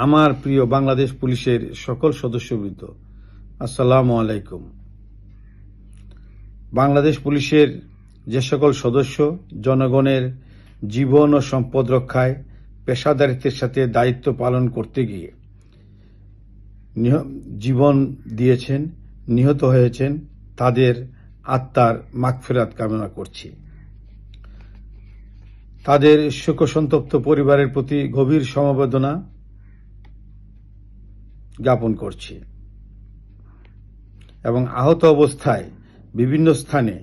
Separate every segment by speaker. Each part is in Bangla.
Speaker 1: আমার প্রিয় বাংলাদেশ পুলিশের সকল সদস্যবৃন্দ, আসসালামু আলাইকুম। বাংলাদেশ পুলিশের যে সকল সদস্য জনগণের জীবন ও সম্পদ রক্ষায় পেশাদারিত্বের সাথে দায়িত্ব পালন করতে গিয়ে জীবন দিয়েছেন, নিহত হয়েছেন, তাদের আত্মার মাগফিরাত কামনা করছি। তাদের শোকসন্তপ্ত পরিবারের প্রতি গভীর সমবেদনা জ্ঞাপন করছি এবং আহত অবস্থায় বিভিন্ন স্থানে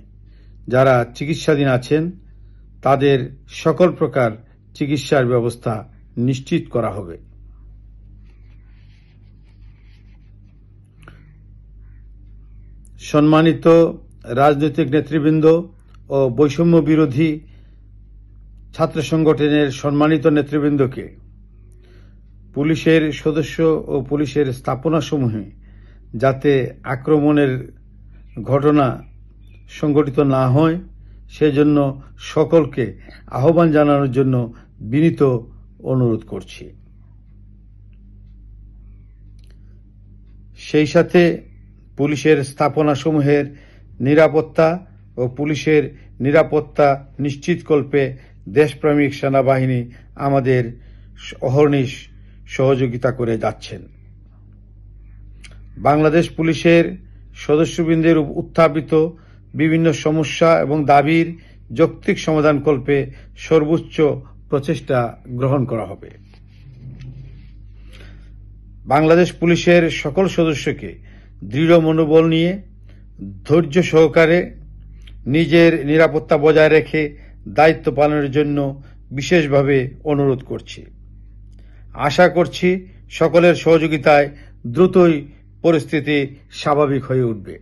Speaker 1: যারা চিকিৎসাধীন আছেন তাদের সকল প্রকার চিকিৎসার ব্যবস্থা নিশ্চিত করা হবে। সম্মানিত রাজনৈতিক নেতৃবৃন্দ ও বৈষম্য বিরোধী ছাত্র সংগঠনের সম্মানিত নেতৃবৃন্দকে পুলিশের সদস্য ও পুলিশের স্থাপনাসমূহে যাতে আক্রমণের ঘটনা সংঘটিত না হয় সেজন্য সকলকে আহ্বান জানানোর জন্য বিনীত অনুরোধ করছি। সেই সাথে পুলিশের স্থাপনাসমূহের নিরাপত্তা ও পুলিশের নিরাপত্তা নিশ্চিতকল্পে দেশপ্রেমিক সেনাবাহিনী আমাদের অহর্নিশ সহযোগিতা করে যাচ্ছেন। বাংলাদেশ পুলিশের সদস্যবৃন্দের উত্থাপিত বিভিন্ন সমস্যা এবং দাবির যৌক্তিক সমাধানকল্পে সর্বোচ্চ প্রচেষ্টা গ্রহণ করা হবে। বাংলাদেশ পুলিশের সকল সদস্যকে দৃঢ় মনোবল নিয়ে ধৈর্য সহকারে নিজের নিরাপত্তা বজায় রেখে দায়িত্ব পালনের জন্য বিশেষভাবে অনুরোধ করছি। আশা করছি সকলের সহযোগিতায় দ্রুতই পরিস্থিতি স্বাভাবিক হয়ে উঠবে।